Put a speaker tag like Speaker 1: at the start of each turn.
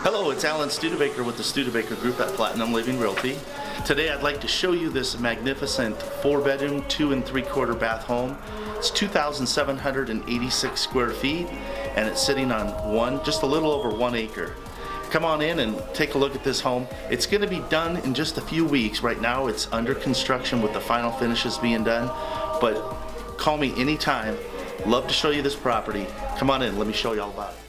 Speaker 1: Hello, it's Alan Studebaker with the Studebaker Group at Platinum Living Realty. Today I'd like to show you this magnificent 4-bedroom, 2 3/4 bath home. It's 2,786 square feet and it's sitting on just a little over 1 acre. Come on in and take a look at this home. It's going to be done in just a few weeks. Right now it's under construction with the final finishes being done, but call me anytime. Love to show you this property. Come on in, let me show you all about it.